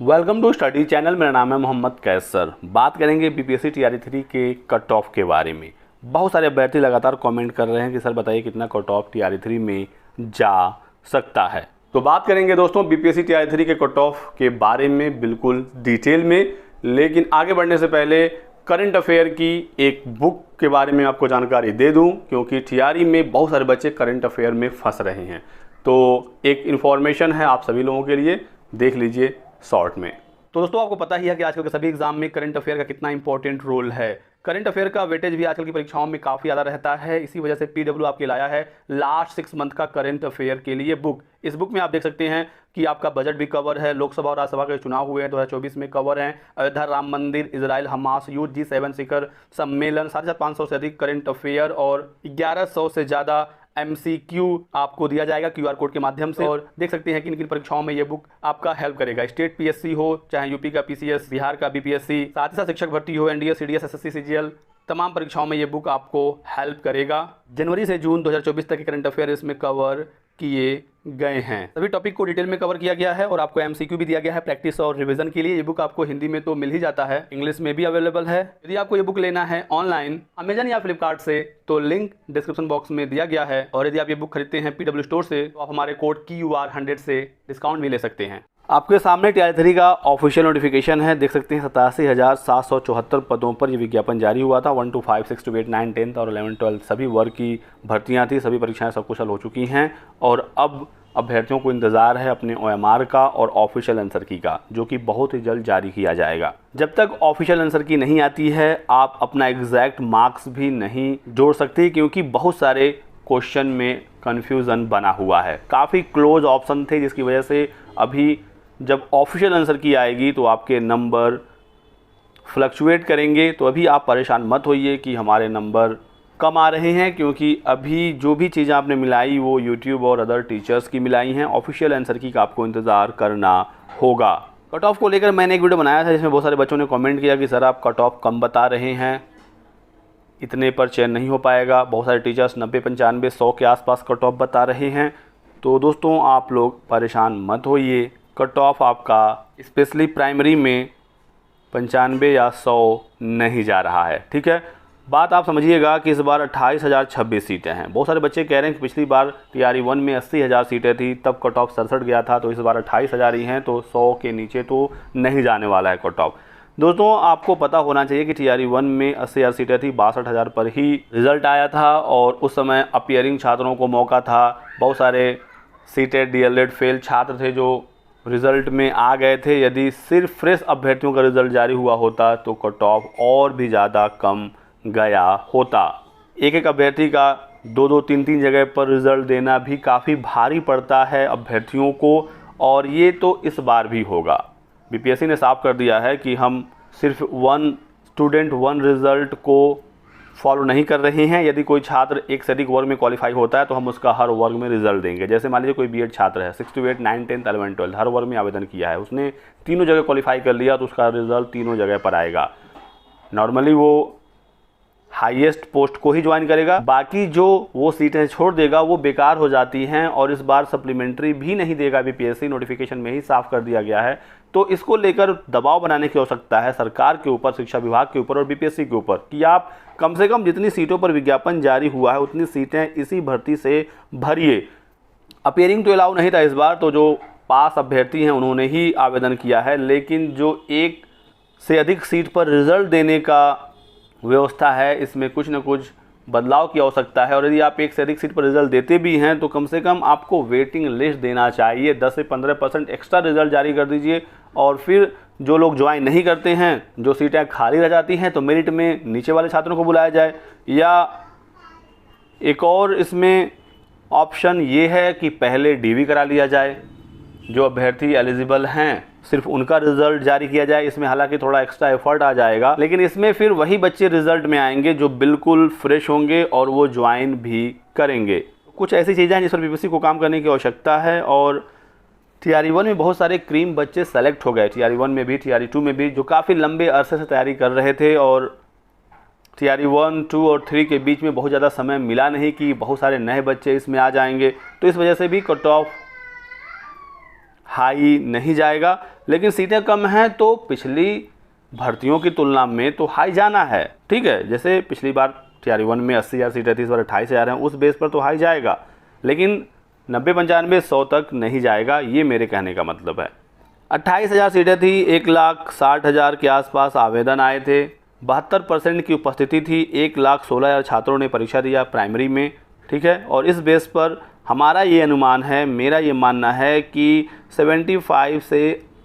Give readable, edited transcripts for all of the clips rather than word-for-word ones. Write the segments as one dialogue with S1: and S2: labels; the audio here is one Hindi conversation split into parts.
S1: Welcome to study channel. मेरा नाम है मोहम्मद कैसर। बात करेंगे बीपीएससी टीआरई 3 के कट ऑफ के बारे में। बहुत सारे अभ्यर्थी लगातार कमेंट कर रहे हैं कि सर बताइए कितना कट ऑफ टीआरई 3 में जा सकता है। तो बात करेंगे दोस्तों बीपीएससी टीआरई 3 के कट ऑफ के बारे में बिल्कुल डिटेल में। लेकिन आगे बढ़ने से पहले करंट अफेयर की एक बुक के बारे में आपको जानकारी दे दूं, क्योंकि टीआरई में बहुत सारे बच्चे करंट अफेयर में फंस रहे हैं। तो एक इन्फॉर्मेशन है आप सभी लोगों के लिए, देख लीजिए शॉर्ट में। तो दोस्तों आपको पता ही है कि आजकल के सभी एग्जाम में करंट अफेयर का कितना इंपॉर्टेंट रोल है। करंट अफेयर का वेटेज भी आजकल की परीक्षाओं में काफ़ी ज़्यादा रहता है। इसी वजह से पीडब्ल्यू आपके लाया है लास्ट 6 मंथ का करंट अफेयर के लिए बुक। इस बुक में आप देख सकते हैं कि आपका बजट भी कवर है, लोकसभा और राज्यसभा के चुनाव हुए हैं 2024 में कवर हैं, अयोध्या राम मंदिर, इजराइल हमास युद्ध, G7 शिखर सम्मेलन, 550 से अधिक करंट अफेयर और 1100 से ज़्यादा MCQ आपको दिया जाएगा QR कोड के माध्यम से। और देख सकते हैं कि इन परीक्षाओं में ये बुक आपका हेल्प करेगा। स्टेट PSC हो, चाहे यूपी का PCS, बिहार का BPSC, साथ ही साथ शिक्षक भर्ती हो, NDA, CDS, SSC, CGL, तमाम परीक्षाओं में ये बुक आपको हेल्प करेगा। जनवरी से जून 2024 तक के करंट अफेयर इसमें कवर किए गए हैं। सभी टॉपिक को डिटेल में कवर किया गया है और आपको MCQ भी दिया गया है प्रैक्टिस और रिवीजन के लिए। ये बुक आपको हिंदी में तो मिल ही जाता है, इंग्लिश में भी अवेलेबल है। यदि आपको ये बुक लेना है ऑनलाइन अमेजन या फ्लिपकार्ट से तो लिंक डिस्क्रिप्शन बॉक्स में दिया गया है। और यदि आप ये बुक खरीदते हैं PW स्टोर से तो आप हमारे कोड QR 100 से डिस्काउंट भी ले सकते हैं। आपके सामने टीआरई 3 का ऑफिशियल नोटिफिकेशन है, देख सकते हैं 87,774 पदों पर ये विज्ञापन जारी हुआ था। 1 to 5, 6 to 8, 9, 10 और 11, 12 सभी वर्ग की भर्तियां थी। सभी परीक्षाएं सकुशल हो चुकी हैं और अब अभ्यर्थियों को इंतज़ार है अपने OMR का और ऑफिशियल आंसर की का, जो कि बहुत ही जल्द जारी किया जाएगा। जब तक ऑफिशियल आंसर की नहीं आती है आप अपना एग्जैक्ट मार्क्स भी नहीं जोड़ सकते, क्योंकि बहुत सारे क्वेश्चन में कन्फ्यूज़न बना हुआ है। काफ़ी क्लोज ऑप्शन थे, जिसकी वजह से अभी जब ऑफिशियल आंसर की आएगी तो आपके नंबर फ्लक्चुएट करेंगे। तो अभी आप परेशान मत होइए कि हमारे नंबर कम आ रहे हैं, क्योंकि अभी जो भी चीज़ें आपने मिलाई वो यूट्यूब और अदर टीचर्स की मिलाई हैं। ऑफिशियल आंसर की का आपको इंतज़ार करना होगा। कट ऑफ को लेकर मैंने एक वीडियो बनाया था जिसमें बहुत सारे बच्चों ने कमेंट किया कि सर आप कट ऑफ कम बता रहे हैं, इतने पर चयन नहीं हो पाएगा। बहुत सारे टीचर्स 90, 95, 100 के आसपास कट ऑफ बता रहे हैं। तो दोस्तों आप लोग परेशान मत होइए, कट ऑफ आपका स्पेशली प्राइमरी में 95 या 100 नहीं जा रहा है, ठीक है। बात आप समझिएगा कि इस बार 28,026 सीटें हैं। बहुत सारे बच्चे कह रहे हैं कि पिछली बार टीआरई 1 में 80,000 सीटें थी, तब कट ऑफ 67 गया था, तो इस बार 28,000 ही हैं, तो 100 के नीचे तो नहीं जाने वाला है कट ऑफ। दोस्तों आपको पता होना चाहिए कि टीआरई 1 में 80,000 सीटें थी, 62,000 पर ही रिजल्ट आया था और उस समय अपियरिंग छात्रों को मौका था। बहुत सारे सीटेड DLED फेल छात्र थे जो रिज़ल्ट में आ गए थे। यदि सिर्फ फ्रेश अभ्यर्थियों का रिज़ल्ट जारी हुआ होता तो कट ऑफ और भी ज़्यादा कम गया होता। एक एक अभ्यर्थी का 2-2, 3-3 जगह पर रिज़ल्ट देना भी काफ़ी भारी पड़ता है अभ्यर्थियों को, और ये तो इस बार भी होगा। बीपीएससी ने साफ कर दिया है कि हम सिर्फ 1 स्टूडेंट 1 रिज़ल्ट को फॉलो नहीं कर रहे हैं। यदि कोई छात्र एक से अधिक वर्ग में क्वालिफाई होता है तो हम उसका हर वर्ग में रिजल्ट देंगे। जैसे मान लीजिए कोई बीएड छात्र है, 6 to 8, 9, 10, 11, 12 हर वर्ग में आवेदन किया है, उसने तीनों जगह क्वालिफाई कर लिया तो उसका रिजल्ट तीनों जगह पर आएगा। नॉर्मली वो हाईएस्ट पोस्ट को ही ज्वाइन करेगा, बाकी जो वो सीटें छोड़ देगा वो बेकार हो जाती हैं। और इस बार सप्लीमेंट्री भी नहीं देगा, बीपीएससी नोटिफिकेशन में ही साफ कर दिया गया है। तो इसको लेकर दबाव बनाने की आवश्यकता है सरकार के ऊपर, शिक्षा विभाग के ऊपर और बीपीएससी के ऊपर, कि आप कम से कम जितनी सीटों पर विज्ञापन जारी हुआ है उतनी सीटें इसी भर्ती से भरिए। अपियरिंग तो अलाउ नहीं था इस बार, तो जो पास अभ्यर्थी हैं उन्होंने ही आवेदन किया है। लेकिन जो एक से अधिक सीट पर रिजल्ट देने का व्यवस्था है, इसमें कुछ न कुछ बदलाव की आवश्यकता है। और यदि आप एक से अधिक सीट पर रिजल्ट देते भी हैं तो कम से कम आपको वेटिंग लिस्ट देना चाहिए। 10 से 15% एक्स्ट्रा रिजल्ट जारी कर दीजिए। और फिर जो लोग ज्वाइन नहीं करते हैं, जो सीटें खाली रह जाती हैं, तो मेरिट में नीचे वाले छात्रों को बुलाया जाए। या एक और इसमें ऑप्शन ये है कि पहले DV करा लिया जाए, जो अभ्यर्थी एलिजिबल हैं सिर्फ उनका रिज़ल्ट जारी किया जाए। इसमें हालांकि थोड़ा एक्स्ट्रा एफर्ट आ जाएगा, लेकिन इसमें फिर वही बच्चे रिज़ल्ट में आएंगे जो बिल्कुल फ्रेश होंगे और वो ज्वाइन भी करेंगे। कुछ ऐसी चीज़ें हैं जिस पर बीपीएससी को काम करने की आवश्यकता है। और टीआरई 1 में बहुत सारे क्रीम बच्चे सेलेक्ट हो गए, टीआरई 1 में भी, टीआरई 2 में भी, जो काफ़ी लंबे अरसे से तैयारी कर रहे थे। और टीआरई 1, 2 और 3 के बीच में बहुत ज़्यादा समय मिला नहीं कि बहुत सारे नए बच्चे इसमें आ जाएंगे, तो इस वजह से भी कट ऑफ हाई नहीं जाएगा, लेकिन सीटें कम हैं तो पिछली भर्तियों की तुलना में तो हाई जाना है। ठीक है, जैसे पिछली बार TRE-1 में 80,000 सीटें थी, इस बार 28,000 हैं, उस बेस पर तो हाई जाएगा, लेकिन 90, 95, 100 तक नहीं जाएगा, ये मेरे कहने का मतलब है। 28,000 सीटें थी, 1,60,000 के आसपास आवेदन आए थे, 72% की उपस्थिति थी, 1,16,000 छात्रों ने परीक्षा दिया प्राइमरी में। ठीक है, और इस बेस पर हमारा ये अनुमान है, मेरा ये मानना है कि 75 से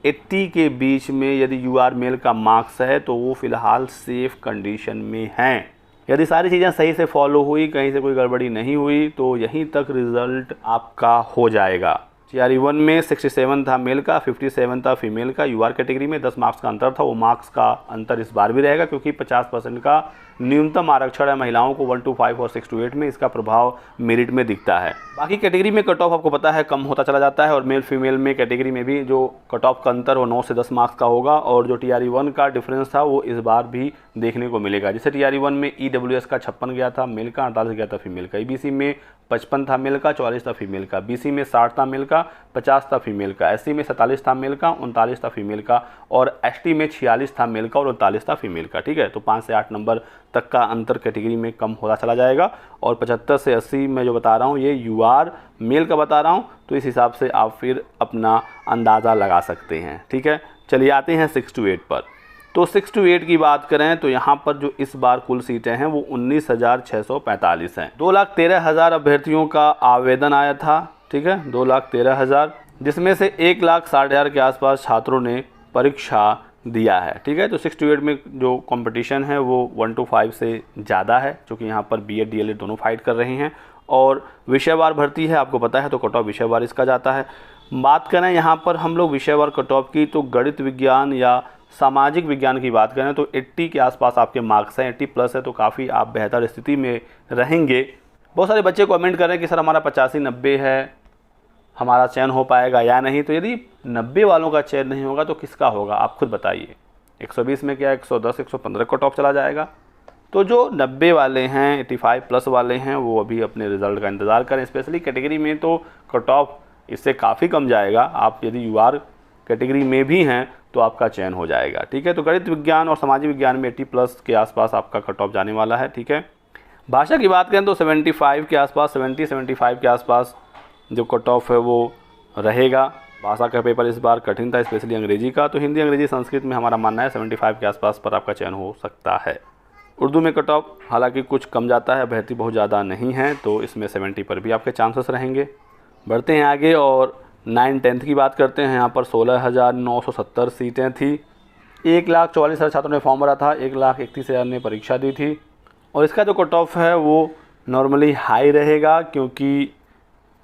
S1: 80 के बीच में यदि UR मेल का मार्क्स है तो वो फ़िलहाल सेफ़ कंडीशन में हैं। यदि सारी चीज़ें सही से फॉलो हुई, कहीं से कोई गड़बड़ी नहीं हुई, तो यहीं तक रिज़ल्ट आपका हो जाएगा। TRE-1 में 67 था मेल का, 57 था फीमेल का। UR कैटेगरी में 10 मार्क्स का अंतर था, वो मार्क्स का अंतर इस बार भी रहेगा, क्योंकि 50% का न्यूनतम आरक्षण है महिलाओं को 1 to 5 और 6 to 8 में, इसका प्रभाव मेरिट में दिखता है। बाकी कैटेगरी में कट ऑफ आपको पता है कम होता चला जाता है, और मेल फीमेल में कैटेगरी में भी जो कट ऑफ का अंतर वो 9 से 10 मार्क्स का होगा, और जो TRE-1 का डिफरेंस था वो इस बार भी देखने को मिलेगा। जैसे TRE-1 में EWS का 56 गया था मेल का, 48 गया था फीमेल का। EBC में 55 था मेल का, 44 था फीमेल का। BC में 60 था मेल का, 50 था फीमेल का। SC में 47 था मेल का, 39 था फीमेल का, और ST में 46 था मेल का और 39 था फीमेल का। ठीक है, तो 5 से 8 नंबर तक का अंतर कैटेगरी में कम होता चला जाएगा, और 75 से 80 मैं जो बता रहा हूँ ये UR मेल का बता रहा हूँ, तो इस हिसाब से आप फिर अपना अंदाज़ा लगा सकते हैं। ठीक है, चलिए आते हैं 6 to 8 पर। तो 6 to 8 की बात करें तो यहाँ पर जो इस बार कुल सीटें हैं वो 19,645 हैं। 2,13,000 अभ्यर्थियों का आवेदन आया था। ठीक है, 2,13,000, जिसमें से 1,60,000 के आसपास छात्रों ने परीक्षा दिया है। ठीक है, तो 6 to 8 में जो कंपटीशन है वो 1 to 5 से ज़्यादा है, क्योंकि यहाँ पर BEd DLEd दोनों फाइट कर रहे हैं, और विषयवार भर्ती है, आपको पता है, तो कट ऑफ विषयवार इसका जाता है। बात करें यहाँ पर हम लोग विषयवार कट ऑफ की, तो गणित विज्ञान या सामाजिक विज्ञान की बात करें तो 80 के आसपास आपके मार्क्स हैं, 80 प्लस है, तो काफ़ी आप बेहतर स्थिति में रहेंगे। बहुत सारे बच्चे कमेंट कर रहे हैं कि सर हमारा 85-90 है, हमारा चयन हो पाएगा या नहीं। तो यदि 90 वालों का चयन नहीं होगा तो किसका होगा, आप खुद बताइए। 120 में क्या 110, 115 कट ऑफ चला जाएगा। तो जो 90 वाले हैं, 85 प्लस वाले हैं, वो अभी अपने रिज़ल्ट का इंतज़ार करें। स्पेशली कैटेगरी में तो कट ऑफ इससे काफ़ी कम जाएगा। आप यदि UR कैटेगरी में भी हैं तो आपका चयन हो जाएगा। ठीक है, तो गणित विज्ञान और सामाजिक विज्ञान में 80 प्लस के आसपास आपका कट ऑफ जाने वाला है। ठीक है, भाषा की बात करें तो 75 के आसपास, 70-75 के आसपास जो कट ऑफ है वो रहेगा। भाषा का पेपर इस बार कठिन था, स्पेशली अंग्रेजी का, तो हिंदी, अंग्रेजी, संस्कृत में हमारा मानना है 75 के आसपास पर आपका चयन हो सकता है। उर्दू में कट ऑफ हालांकि कुछ कम जाता है, अभ्यर्थी बहुत ज़्यादा नहीं है, तो इसमें 70 पर भी आपके चांसेस रहेंगे। बढ़ते हैं आगे और 9-10 की बात करते हैं। यहाँ पर 16,970 सीटें थी, 1,44,000 छात्रों ने फॉर्म भरा था, 1,31,000 ने परीक्षा दी थी, और इसका जो कट ऑफ है वो नॉर्मली हाई रहेगा, क्योंकि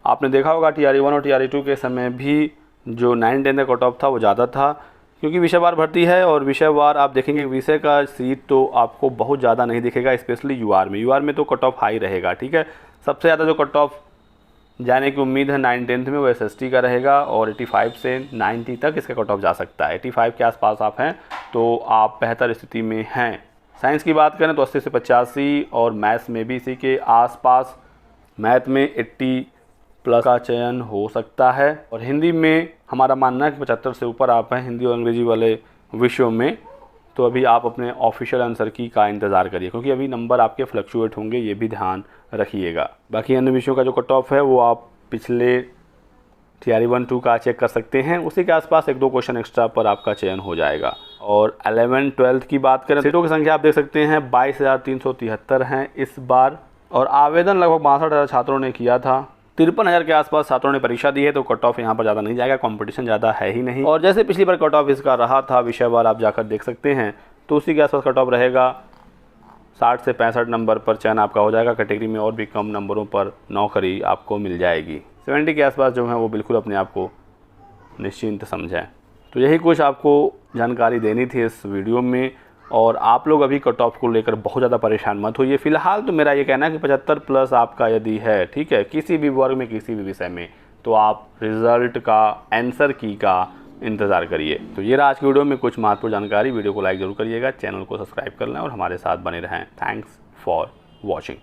S1: आपने देखा होगा TRE-1 और TRE-2 के समय भी जो 9-10 का कट ऑफ था वो ज़्यादा था, क्योंकि विषयवार भर्ती है, और विषयवार आप देखेंगे विषय का सीट तो आपको बहुत ज़्यादा नहीं दिखेगा, स्पेशली UR में तो कट ऑफ हाई रहेगा। ठीक है, सबसे ज़्यादा जो कट ऑफ जाने की उम्मीद है 9-10 में वो SST का रहेगा, और 85 से 90 तक इसका कट ऑफ जा सकता है। 85 के आसपास आप हैं तो आप बेहतर स्थिति में हैं। साइंस की बात करें तो 80 से 85, और मैथ्स में भी इसी के आसपास, मैथ में 80 प्लस का चयन हो सकता है, और हिंदी में हमारा मानना है कि 75 से ऊपर आप हैं हिंदी और अंग्रेजी वाले विषयों में। तो अभी आप अपने ऑफिशियल आंसर की का इंतज़ार करिए, क्योंकि अभी नंबर आपके फ्लक्चुएट होंगे, ये भी ध्यान रखिएगा। बाकी अन्य विषयों का जो कट ऑफ है वो आप पिछले TRE-1-2 का चेक कर सकते हैं, उसी के आसपास 1-2 क्वेश्चन एक्स्ट्रा पर आपका चयन हो जाएगा। और 11-12 की बात करें, सीटों की संख्या आप देख सकते हैं 22,373 हैं इस बार, और आवेदन लगभग 62,000 छात्रों ने किया था, 53,000 के आसपास छात्रों ने परीक्षा दी है, तो कट ऑफ यहाँ पर ज़्यादा नहीं जाएगा, कंपटीशन ज़्यादा है ही नहीं। और जैसे पिछली बार कट ऑफ इसका रहा था विषयवार, आप जाकर देख सकते हैं, तो उसी के आसपास कट ऑफ रहेगा। 60 से 65 नंबर पर चयन आपका हो जाएगा। कैटेगरी में और भी कम नंबरों पर नौकरी आपको मिल जाएगी। 70 के आसपास जो है वो बिल्कुल अपने आप को निश्चिंत समझें। तो यही कुछ आपको जानकारी देनी थी इस वीडियो में, और आप लोग अभी कट ऑफ को लेकर बहुत ज़्यादा परेशान मत होइए। फ़िलहाल तो मेरा ये कहना है कि 75 प्लस आपका यदि है, ठीक है, किसी भी वर्ग में, किसी भी विषय में, तो आप रिज़ल्ट का, आंसर की का इंतज़ार करिए। तो ये रहा आज की वीडियो में कुछ महत्वपूर्ण जानकारी। वीडियो को लाइक ज़रूर करिएगा, चैनल को सब्सक्राइब कर लें और हमारे साथ बने रहें। Thanks for watching.